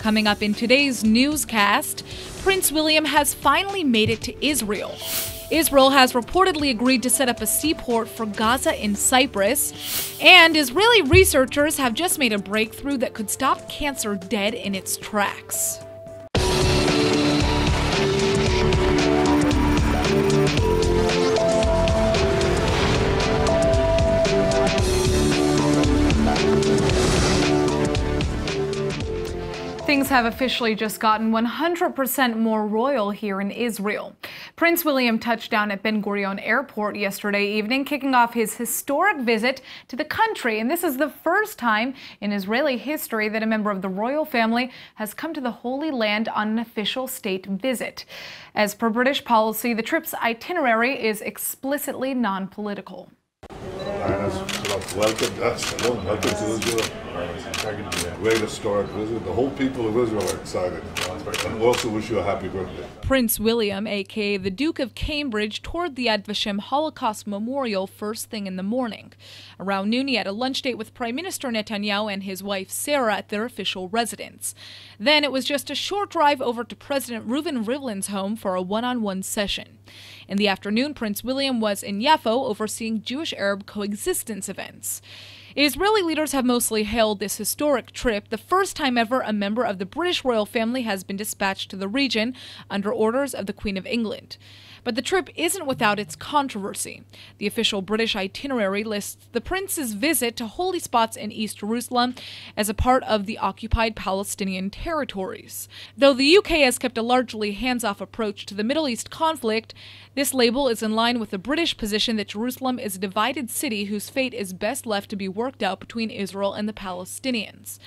Coming up in today's newscast, Prince William has finally made it to Israel. Israel has reportedly agreed to set up a seaport for Gaza in Cyprus, and Israeli researchers have just made a breakthrough that could stop cancer dead in its tracks. Things have officially just gotten 100% more royal here in Israel. Prince William touched down at Ben Gurion Airport yesterday evening, kicking off his historic visit to the country. And this is the first time in Israeli history that a member of the royal family has come to the Holy Land on an official state visit. As per British policy, the trip's itinerary is explicitly non-political. Welcome to Israel. Great historic visit. The whole people of Israel are excited. And also wish you a happy birthday. Prince William, aka the Duke of Cambridge, toured the Yad Vashem Holocaust Memorial first thing in the morning. Around noon, he had a lunch date with Prime Minister Netanyahu and his wife Sarah at their official residence. Then it was just a short drive over to President Reuven Rivlin's home for a one-on-one session. In the afternoon, Prince William was in Yaffo overseeing Jewish-Arab coexistence events. Israeli leaders have mostly hailed this historic trip, the first time ever a member of the British royal family has been dispatched to the region under orders of the Queen of England. But the trip isn't without its controversy. The official British itinerary lists the prince's visit to holy spots in East Jerusalem as a part of the occupied Palestinian territories. Though the UK has kept a largely hands-off approach to the Middle East conflict, this label is in line with the British position that Jerusalem is a divided city whose fate is best left to be worked out between Israel and the Palestinians.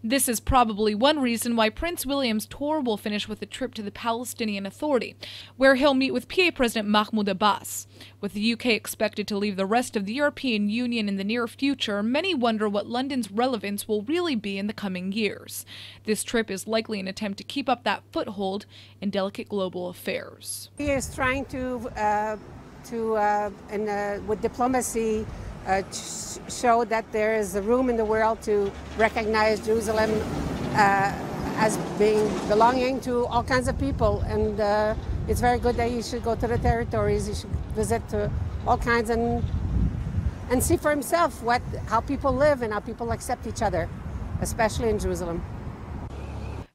This is probably one reason why Prince William's tour will finish with a trip to the Palestinian Authority, where he'll meet with PA President Mahmoud Abbas. With the UK expected to leave the rest of the European Union in the near future, many wonder what London's relevance will really be in the coming years. This trip is likely an attempt to keep up that foothold in delicate global affairs. He is trying to with diplomacy, show that there is a room in the world to recognize Jerusalem as belonging to all kinds of people, and it's very good that he should go to the territories. He should visit to all kinds and see for himself how people live and how people accept each other, especially in Jerusalem.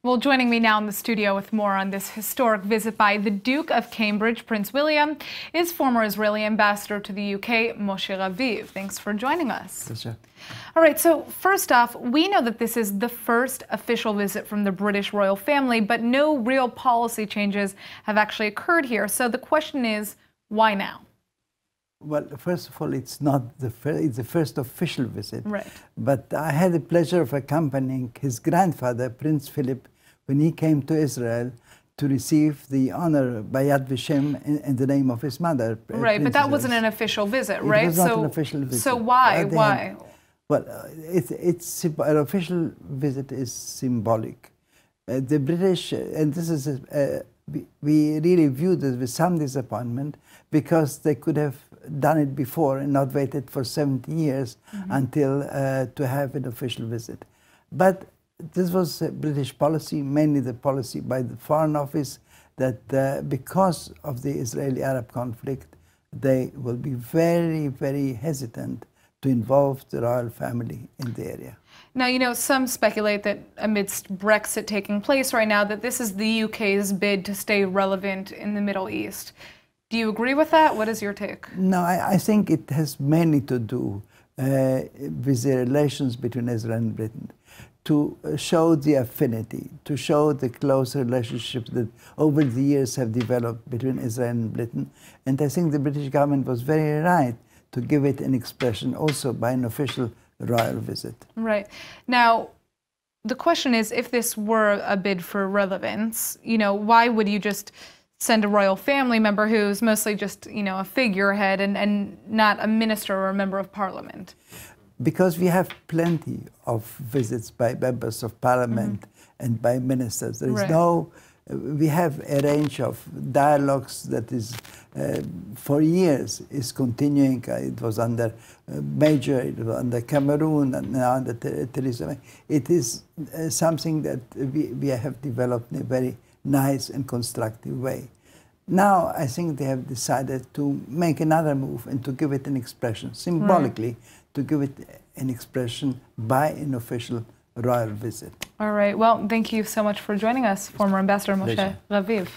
Well, joining me now in the studio with more on this historic visit by the Duke of Cambridge, Prince William, is former Israeli ambassador to the UK, Moshe Aviv. Thanks for joining us. Pleasure. All right, so first off, we know that this is the first official visit from the British royal family, but no real policy changes have actually occurred here. So the question is, why now? Well, first of all, it's not it's the first official visit. Right. But I had the pleasure of accompanying his grandfather, Prince Philip, when he came to Israel to receive the honor by Yad Vashem in the name of his mother. Right, but that wasn't an official visit, right? It was not an official visit. So why? Why? Well, an official visit is symbolic. The British, and this is, we really view this with some disappointment, because they could have done it before and not waited for 70 years until to have an official visit. But this was British policy, mainly the policy by the Foreign Office, that because of the Israeli-Arab conflict, they will be very, very hesitant to involve the royal family in the area. Now, you know, some speculate that amidst Brexit taking place right now, that this is the UK's bid to stay relevant in the Middle East. Do you agree with that? What is your take? No, I think it has mainly to do with the relations between Israel and Britain, to show the affinity, to show the close relationships that over the years have developed between Israel and Britain. And I think the British government was very right to give it an expression also by an official royal visit. Right. Now, the question is, if this were a bid for relevance, you know, why would you just send a royal family member who's mostly just, you know, a figurehead and not a minister or a member of parliament? Because we have plenty of visits by members of parliament and by ministers. There is no We have a range of dialogues that is, for years, is continuing. It was under Major, it was under Cameroon, and now under Theresa May. It is something that we have developed in a very nice and constructive way. Now, I think they have decided to make another move and to give it an expression, symbolically, to give it an expression by an official royal visit. All right. Well, thank you so much for joining us, former Ambassador Moshe Aviv.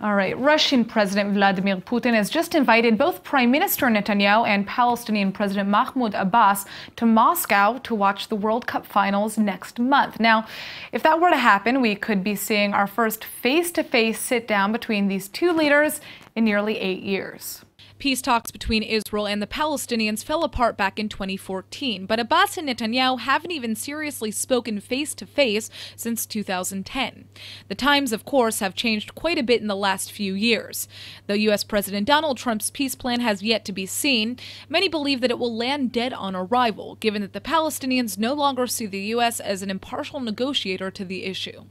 All right. Russian President Vladimir Putin has just invited both Prime Minister Netanyahu and Palestinian President Mahmoud Abbas to Moscow to watch the World Cup finals next month. Now, if that were to happen, we could be seeing our first face-to-face sit-down between these two leaders in nearly 8 years. Peace talks between Israel and the Palestinians fell apart back in 2014, but Abbas and Netanyahu haven't even seriously spoken face-to-face since 2010. The times, of course, have changed quite a bit in the last few years. Though U.S. President Donald Trump's peace plan has yet to be seen, many believe that it will land dead on arrival, given that the Palestinians no longer see the U.S. as an impartial negotiator to the issue.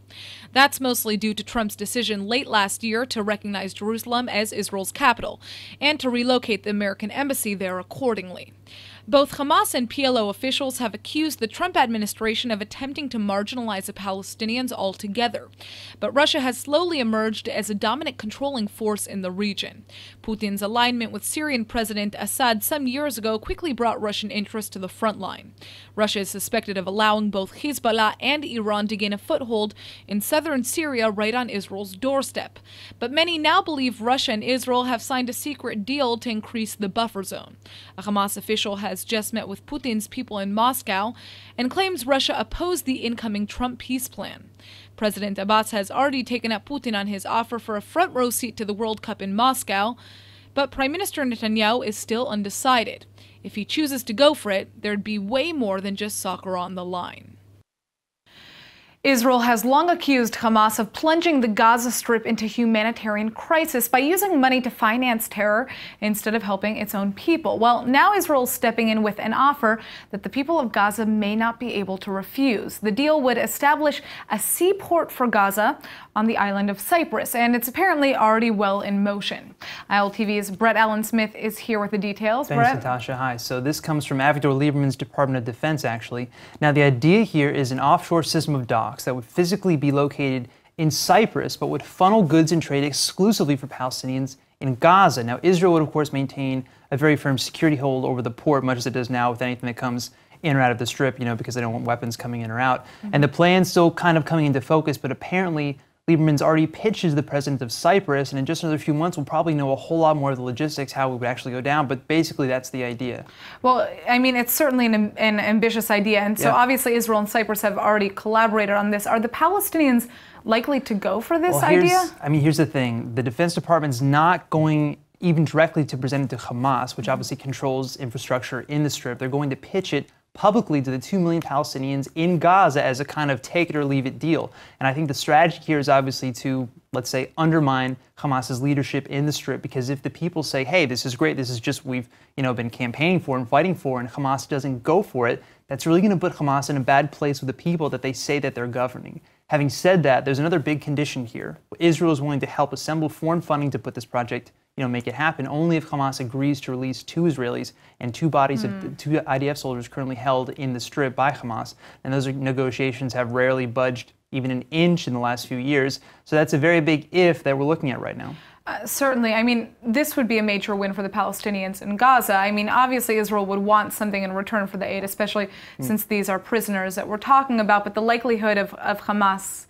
That's mostly due to Trump's decision late last year to recognize Jerusalem as Israel's capital, and to relocate the American embassy there accordingly. Both Hamas and PLO officials have accused the Trump administration of attempting to marginalize the Palestinians altogether. But Russia has slowly emerged as a dominant controlling force in the region. Putin's alignment with Syrian President Assad some years ago quickly brought Russian interests to the front line. Russia is suspected of allowing both Hezbollah and Iran to gain a foothold in southern Syria right on Israel's doorstep. But many now believe Russia and Israel have signed a secret deal to increase the buffer zone. A Hamas official has just met with Putin's people in Moscow and claims Russia opposed the incoming Trump peace plan. President Abbas has already taken up Putin on his offer for a front row seat to the World Cup in Moscow, but Prime Minister Netanyahu is still undecided. If he chooses to go for it, there'd be way more than just soccer on the line. Israel has long accused Hamas of plunging the Gaza Strip into humanitarian crisis by using money to finance terror instead of helping its own people. Well, now Israel is stepping in with an offer that the people of Gaza may not be able to refuse. The deal would establish a seaport for Gaza on the island of Cyprus, and it's apparently already well in motion. ILTV's Brett Allen Smith is here with the details. Thanks, Brett? Natasha. Hi. So this comes from Avigdor Lieberman's Department of Defense, actually. Now, the idea here is an offshore system of docks that would physically be located in Cyprus, but would funnel goods and trade exclusively for Palestinians in Gaza. Now, Israel would, of course, maintain a very firm security hold over the port, much as it does now with anything that comes in or out of the Strip, because they don't want weapons coming in or out. And the plan's still kind of coming into focus, but apparently Lieberman's already pitched to the president of Cyprus, and in just another few months we'll probably know a whole lot more of the logistics, how it would actually go down, but basically that's the idea. Well, I mean, it's certainly an ambitious idea, and so obviously Israel and Cyprus have already collaborated on this. Are the Palestinians likely to go for this idea? I mean, here's the thing. The Defense Department's not going even directly to present it to Hamas, which obviously controls infrastructure in the Strip. They're going to pitch it publicly to the 2 million Palestinians in Gaza as a kind of take it or leave it deal. And I think the strategy here is obviously to, let's say, undermine Hamas's leadership in the Strip, because if the people say, hey, this is great, this is just we've been campaigning for and fighting for, and Hamas doesn't go for it, that's really going to put Hamas in a bad place with the people that they say that they're governing. Having said that, there's another big condition here. Israel is willing to help assemble foreign funding to put this project make it happen, only if Hamas agrees to release 2 Israelis and 2 bodies of 2 IDF soldiers currently held in the Strip by Hamas. And those negotiations have rarely budged even an inch in the last few years. So that's a very big if that we're looking at right now. Certainly. I mean, this would be a major win for the Palestinians in Gaza. I mean, obviously Israel would want something in return for the aid, especially since these are prisoners that we're talking about. But the likelihood of Hamas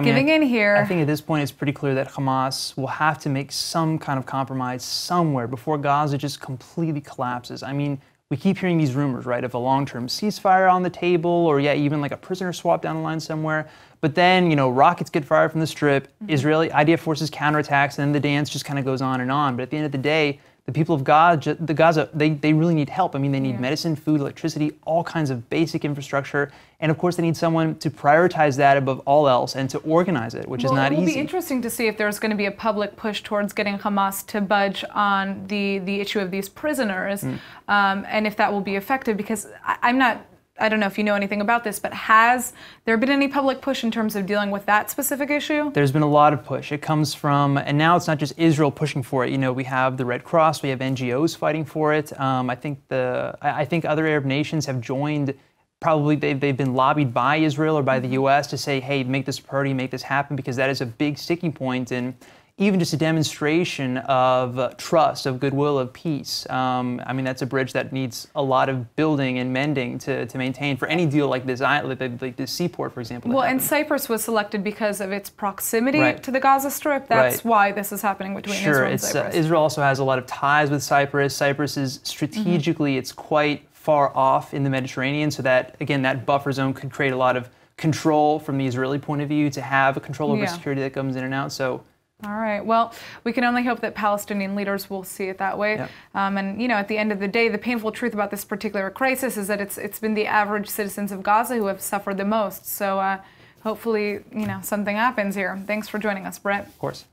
giving in here... I think at this point it's pretty clear that Hamas will have to make some kind of compromise somewhere before Gaza just completely collapses. I mean, we keep hearing these rumors, right, of a long-term ceasefire on the table, or even like a prisoner swap down the line somewhere. But then, rockets get fired from the Strip, Israeli IDF forces counterattacks, and then the dance just kind of goes on and on. But at the end of the day, the people of Gaza, they really need help. I mean, they need medicine, food, electricity, all kinds of basic infrastructure. And of course, they need someone to prioritize that above all else and to organize it, which is not easy. It will be interesting to see if there's going to be a public push towards getting Hamas to budge on the issue of these prisoners, and if that will be effective, because I'm not I don't know if you know anything about this, but has there been any public push in terms of dealing with that specific issue? There's been a lot of push. It comes from, and now it's not just Israel pushing for it. You know, we have the Red Cross, we have NGOs fighting for it. I think other Arab nations have joined. Probably they've been lobbied by Israel or by the U.S. to say, hey, make this a priority, make this happen, because that is a big sticking point and even just a demonstration of trust, of goodwill, of peace. I mean, that's a bridge that needs a lot of building and mending to maintain for any deal like this, like the seaport, for example. Well, and Cyprus was selected because of its proximity to the Gaza Strip. That's why this is happening between Israel and Cyprus. Israel also has a lot of ties with Cyprus. Cyprus is strategically, it's quite far off in the Mediterranean, so that, again, that buffer zone could create a lot of control from the Israeli point of view to have a control over security that comes in and out. So. All right. Well, we can only hope that Palestinian leaders will see it that way. And, you know, at the end of the day, the painful truth about this particular crisis is that it's been the average citizens of Gaza who have suffered the most. So hopefully, you know, something happens here. Thanks for joining us, Brett. Of course.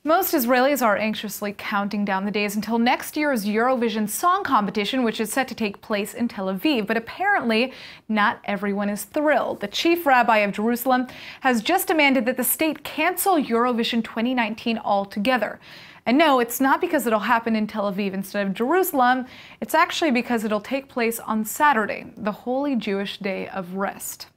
Most Israelis are anxiously counting down the days until next year's Eurovision Song Competition, which is set to take place in Tel Aviv. But apparently, not everyone is thrilled. The chief rabbi of Jerusalem has just demanded that the state cancel Eurovision 2019 altogether. And no, it's not because it'll happen in Tel Aviv instead of Jerusalem. It's actually because it'll take place on Saturday, the holy Jewish day of rest.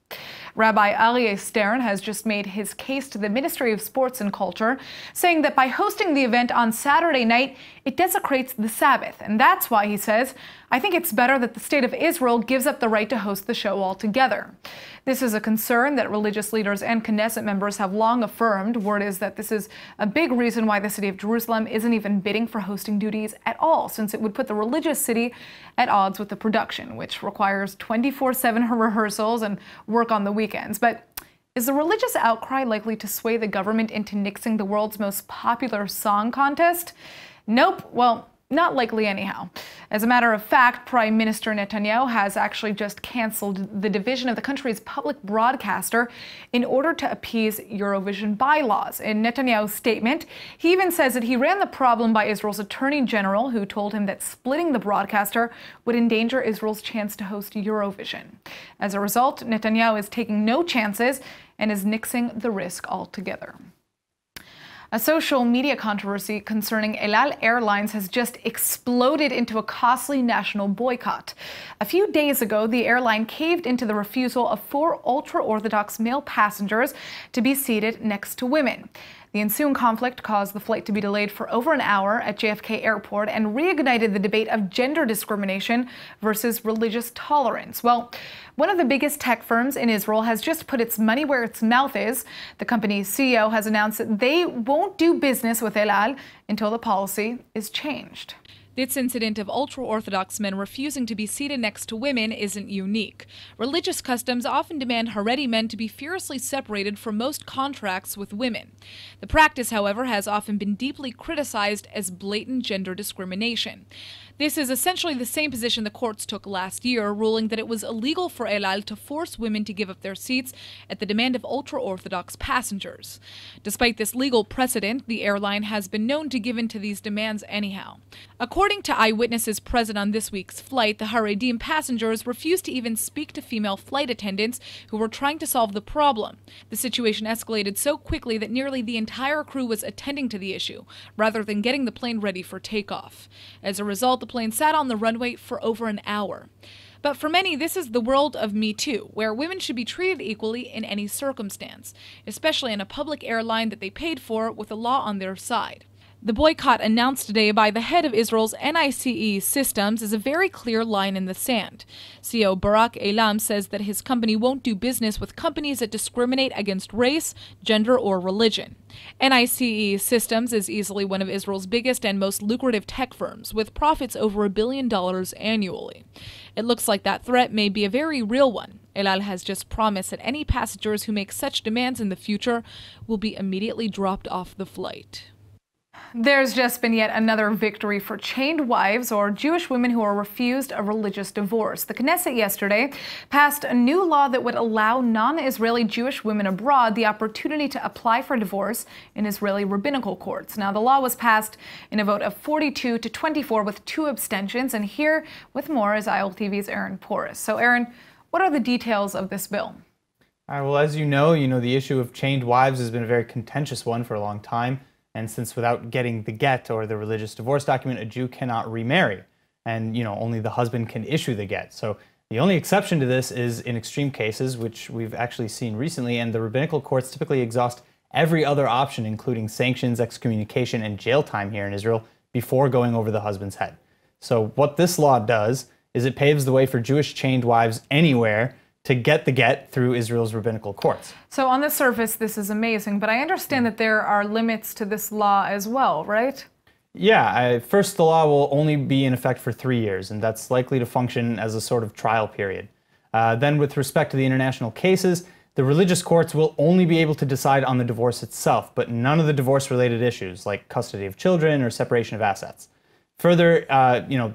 Rabbi Aryeh Stern has just made his case to the Ministry of Sports and Culture, saying that by hosting the event on Saturday night, it desecrates the Sabbath. And that's why, he says, I think it's better that the state of Israel gives up the right to host the show altogether. This is a concern that religious leaders and Knesset members have long affirmed. Word is that this is a big reason why the city of Jerusalem isn't even bidding for hosting duties at all, since it would put the religious city at odds with the production, which requires 24/7 rehearsals and work on the weekends. But is the religious outcry likely to sway the government into nixing the world's most popular song contest? Nope. Well, not likely anyhow. As a matter of fact, Prime Minister Netanyahu has actually just canceled the division of the country's public broadcaster in order to appease Eurovision bylaws. In Netanyahu's statement, he even says that he ran the problem by Israel's Attorney General, who told him that splitting the broadcaster would endanger Israel's chance to host Eurovision. As a result, Netanyahu is taking no chances and is nixing the risk altogether. A social media controversy concerning El Al Airlines has just exploded into a costly national boycott. A few days ago, the airline caved into the refusal of 4 ultra-Orthodox male passengers to be seated next to women. The ensuing conflict caused the flight to be delayed for over an hour at JFK Airport and reignited the debate of gender discrimination versus religious tolerance. Well, one of the biggest tech firms in Israel has just put its money where its mouth is. The company's CEO has announced that they won't do business with El Al until the policy is changed. This incident of ultra-Orthodox men refusing to be seated next to women isn't unique. Religious customs often demand Haredi men to be fiercely separated from most contracts with women. The practice, however, has often been deeply criticized as blatant gender discrimination. This is essentially the same position the courts took last year, ruling that it was illegal for El Al to force women to give up their seats at the demand of ultra-Orthodox passengers. Despite this legal precedent, the airline has been known to give in to these demands anyhow. According to eyewitnesses present on this week's flight, the Haredim passengers refused to even speak to female flight attendants who were trying to solve the problem. The situation escalated so quickly that nearly the entire crew was attending to the issue, rather than getting the plane ready for takeoff. As a result, the plane sat on the runway for over an hour. But for many, this is the world of Me Too, where women should be treated equally in any circumstance, especially in a public airline that they paid for with the law on their side. The boycott announced today by the head of Israel's NICE systems is a very clear line in the sand. CEO Barak Eilam says that his company won't do business with companies that discriminate against race, gender, or religion. NICE Systems is easily one of Israel's biggest and most lucrative tech firms, with profits over $1 billion annually. It looks like that threat may be a very real one. El Al has just promised that any passengers who make such demands in the future will be immediately dropped off the flight. There's just been yet another victory for chained wives, or Jewish women who are refused a religious divorce. The Knesset yesterday passed a new law that would allow non-Israeli Jewish women abroad the opportunity to apply for divorce in Israeli rabbinical courts. Now, the law was passed in a vote of 42 to 24 with 2 abstentions. And here with more is ILTV's Aaron Porras. So, Aaron, What are the details of this bill? Well, as you know, the issue of chained wives has been a very contentious one for a long time. And since without getting the get or the religious divorce document, a Jew cannot remarry. And, only the husband can issue the get. So the only exception to this is in extreme cases, which we've actually seen recently, and the rabbinical courts typically exhaust every other option, including sanctions, excommunication, and jail time here in Israel, before going over the husband's head. So what this law does is it paves the way for Jewish chained wives anywhere to get the get through Israel's rabbinical courts. So on the surface, this is amazing, but I understand that there are limits to this law as well, right? Yeah, first, the law will only be in effect for 3 years, and that's likely to function as a sort of trial period. Then with respect to the international cases, the religious courts will only be able to decide on the divorce itself, but none of the divorce-related issues like custody of children or separation of assets. Further,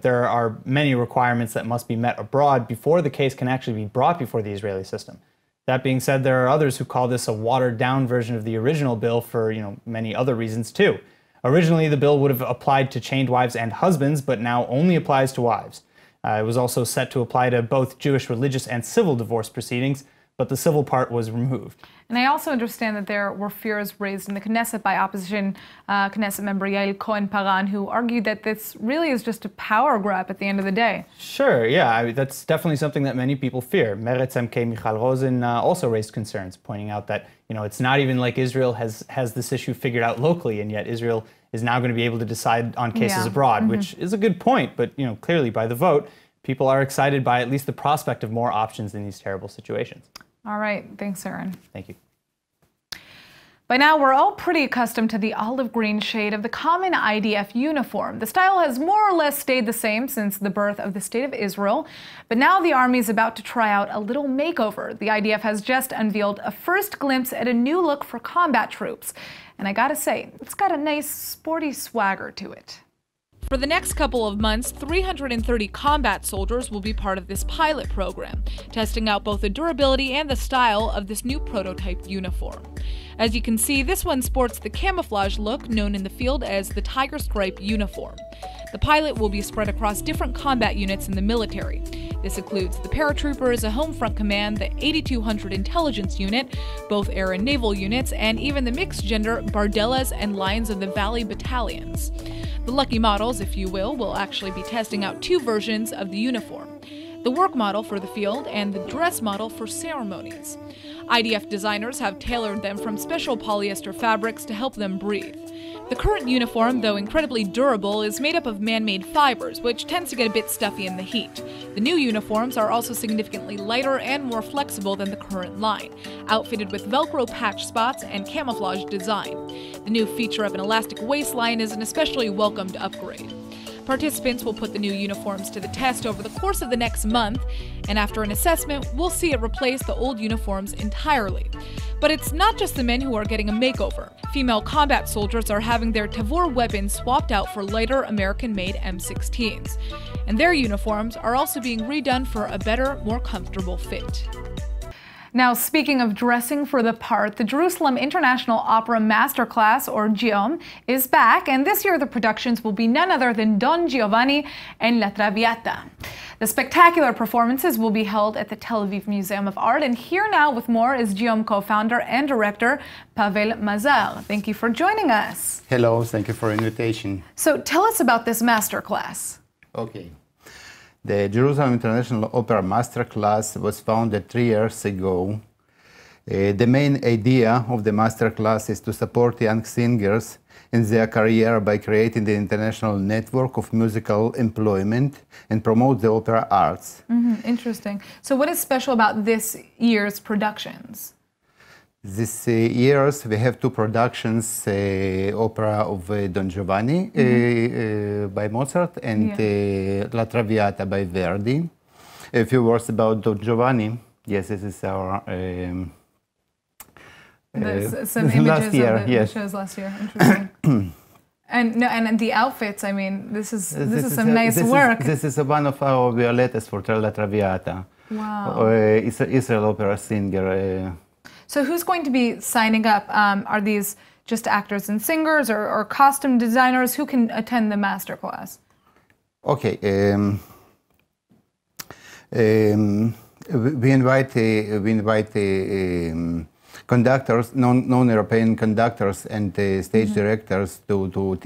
there are many requirements that must be met abroad before the case can actually be brought before the Israeli system. That being said, there are others who call this a watered-down version of the original bill for, many other reasons too. Originally, the bill would have applied to chained wives and husbands, but now only applies to wives. It was also set to apply to both Jewish religious and civil divorce proceedings, but the civil part was removed. And I also understand that there were fears raised in the Knesset by opposition Knesset member Yael Cohen-Paran, who argued that this really is just a power grab at the end of the day. Sure, yeah, that's definitely something that many people fear. Meretz MK Michal Rosen also raised concerns, pointing out that it's not even like Israel has this issue figured out locally, and yet Israel is now going to be able to decide on cases abroad, which is a good point. But clearly by the vote, people are excited by at least the prospect of more options in these terrible situations. All right. Thanks, Aaron. Thank you. By now, we're all pretty accustomed to the olive green shade of the common IDF uniform. The style has more or less stayed the same since the birth of the State of Israel, but now the Army is about to try out a little makeover. The IDF has just unveiled a first glimpse at a new look for combat troops. And I gotta say, it's got a nice sporty swagger to it. For the next couple of months, 330 combat soldiers will be part of this pilot program, testing out both the durability and the style of this new prototype uniform. As you can see, this one sports the camouflage look known in the field as the tiger stripe uniform. The pilot will be spread across different combat units in the military. This includes the paratroopers, a home front command, the 8200 intelligence unit, both air and naval units, and even the mixed-gender Bardellas and Lions of the Valley battalions. The lucky models, if you will actually be testing out two versions of the uniform: the work model for the field and the dress model for ceremonies. IDF designers have tailored them from special polyester fabrics to help them breathe. The current uniform, though incredibly durable, is made up of man-made fibers, which tends to get a bit stuffy in the heat. The new uniforms are also significantly lighter and more flexible than the current line, outfitted with Velcro patch spots and camouflage design. The new feature of an elastic waistline is an especially welcomed upgrade. Participants will put the new uniforms to the test over the course of the next month, and after an assessment, we'll see it replace the old uniforms entirely. But it's not just the men who are getting a makeover. Female combat soldiers are having their Tavor weapons swapped out for lighter American-made M16s. And their uniforms are also being redone for a better, more comfortable fit. Now, speaking of dressing for the part, the Jerusalem International Opera Masterclass, or GIOM, is back, and this year the productions will be none other than Don Giovanni and La Traviata. The spectacular performances will be held at the Tel Aviv Museum of Art, and here now with more is GIOM co-founder and director Pavel Mazar. Thank you for joining us. Hello, thank you for the invitation. So tell us about this masterclass. Okay. The Jerusalem International Opera Masterclass was founded 3 years ago. The main idea of the Masterclass is to support young singers in their career by creating the international network of musical employment and promote the opera arts. Interesting. So what is special about this year's productions? This years we have two productions, opera of Don Giovanni by Mozart and La Traviata by Verdi. A few words about Don Giovanni. Yes, this is our some images last year, of the shows last year. Interesting. And the outfits, I mean, this is some nice work. This is one of our violettas for La Traviata. Wow. Israel opera singer. So who's going to be signing up? Are these just actors and singers or costume designers? Who can attend the masterclass? Okay. We invite conductors, non-European conductors and stage directors to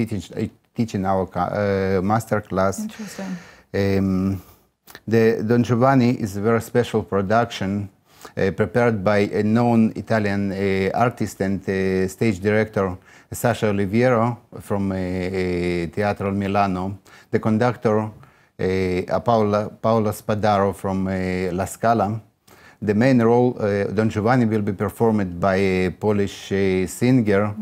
teach in our master class. Interesting. The Don Giovanni is a very special production prepared by a known Italian artist and stage director, Sasha Oliviero from Teatro Milano. The conductor, Paola Spadaro from La Scala. The main role, Don Giovanni, will be performed by a Polish singer,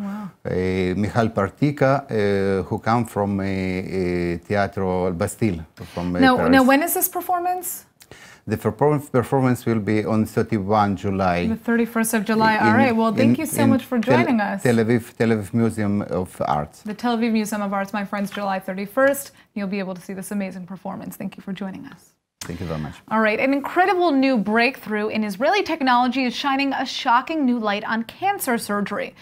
Michal Partika, who come from Teatro Bastille from Paris. Now, when is this performance? The performance will be on 31 July. The 31st of July. All right. Well, thank you so much for joining us. Tel Aviv Museum of Arts. The Tel Aviv Museum of Arts, my friends, July 31st. You'll be able to see this amazing performance. Thank you for joining us. Thank you very much. All right, an incredible new breakthrough in Israeli technology is shining a shocking new light on cancer surgery.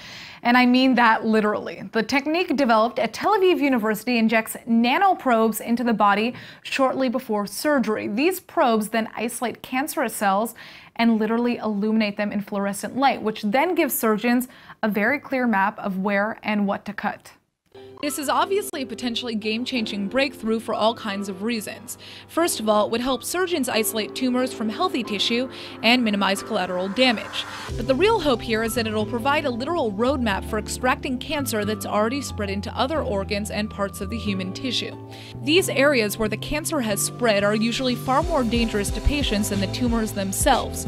And I mean that literally. The technique developed at Tel Aviv University injects nanoprobes into the body shortly before surgery. These probes then isolate cancerous cells and literally illuminate them in fluorescent light, which then gives surgeons a very clear map of where and what to cut. This is obviously a potentially game-changing breakthrough for all kinds of reasons. First of all, it would help surgeons isolate tumors from healthy tissue and minimize collateral damage. But the real hope here is that it'll provide a literal roadmap for extracting cancer that's already spread into other organs and parts of the human tissue. These areas where the cancer has spread are usually far more dangerous to patients than the tumors themselves.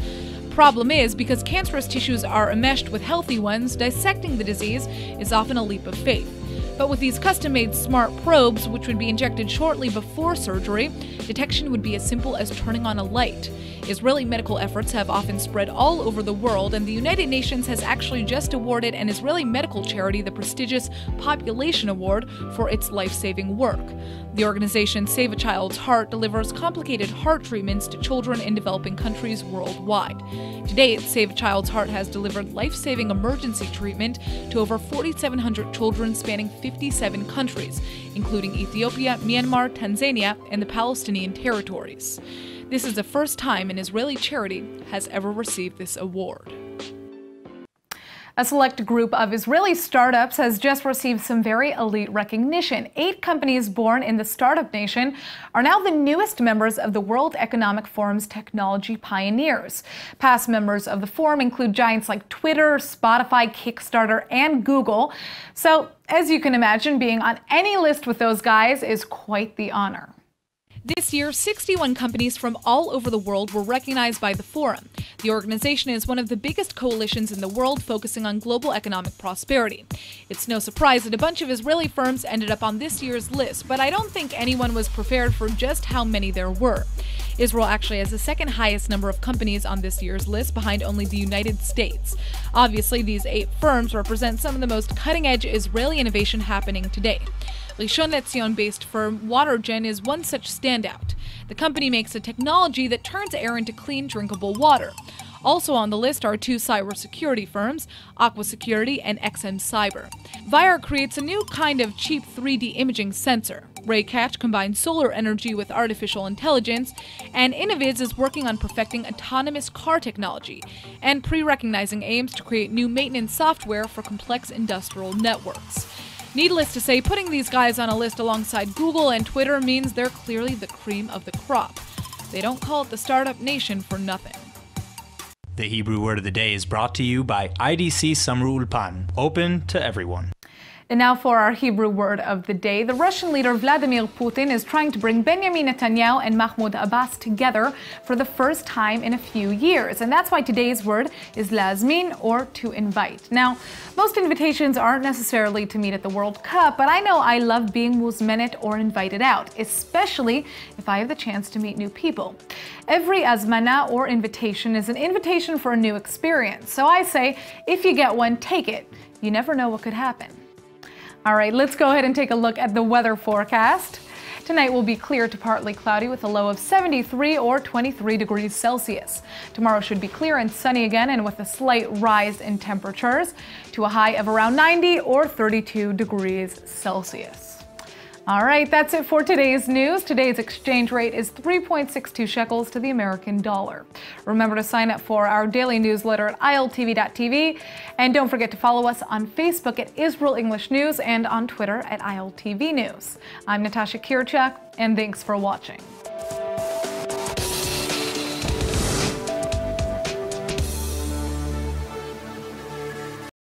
Problem is, because cancerous tissues are enmeshed with healthy ones, dissecting the disease is often a leap of faith. But with these custom-made smart probes, which would be injected shortly before surgery, detection would be as simple as turning on a light. Israeli medical efforts have often spread all over the world, and the United Nations has actually just awarded an Israeli medical charity the prestigious Population Award for its life-saving work. The organization Save a Child's Heart delivers complicated heart treatments to children in developing countries worldwide. To date, Save a Child's Heart has delivered life-saving emergency treatment to over 4,700 children spanning 57 countries, including Ethiopia, Myanmar, Tanzania, and the Palestinian territories. This is the first time an Israeli charity has ever received this award. A select group of Israeli startups has just received some very elite recognition. 8 companies born in the startup nation are now the newest members of the World Economic Forum's Technology Pioneers. Past members of the forum include giants like Twitter, Spotify, Kickstarter, and Google. So, as you can imagine, being on any list with those guys is quite the honor. This year, 61 companies from all over the world were recognized by the Forum. The organization is one of the biggest coalitions in the world focusing on global economic prosperity. It's no surprise that a bunch of Israeli firms ended up on this year's list, but I don't think anyone was prepared for just how many there were. Israel actually has the second highest number of companies on this year's list, behind only the United States. Obviously, these 8 firms represent some of the most cutting-edge Israeli innovation happening today. Rishon LeZion-based firm Watergen is one such standout. The company makes a technology that turns air into clean, drinkable water. Also on the list are 2 cybersecurity firms, Aqua Security and XM Cyber. Vire creates a new kind of cheap 3D imaging sensor. Raycatch combines solar energy with artificial intelligence, and Innoviz is working on perfecting autonomous car technology, and pre-recognizing aims to create new maintenance software for complex industrial networks. Needless to say, putting these guys on a list alongside Google and Twitter means they're clearly the cream of the crop. They don't call it the startup nation for nothing. The Hebrew word of the day is brought to you by IDC Samru Ulpan, open to everyone. And now for our Hebrew word of the day. The Russian leader Vladimir Putin is trying to bring Benjamin Netanyahu and Mahmoud Abbas together for the first time in a few years. And that's why today's word is lazmin, or to invite. Now, most invitations aren't necessarily to meet at the World Cup, but I know I love being muzmenet, or invited out, especially if I have the chance to meet new people. Every azmana, or invitation, is an invitation for a new experience. So I say, if you get one, take it. You never know what could happen. All right, let's go ahead and take a look at the weather forecast. Tonight will be clear to partly cloudy with a low of 73 or 23 degrees Celsius. Tomorrow should be clear and sunny again, and with a slight rise in temperatures to a high of around 90 or 32 degrees Celsius. All right, that's it for today's news. Today's exchange rate is 3.62 shekels to the American dollar. Remember to sign up for our daily newsletter at iltv.tv. And don't forget to follow us on Facebook at Israel English News and on Twitter at ILTV News. I'm Natasha Kirchak, and thanks for watching.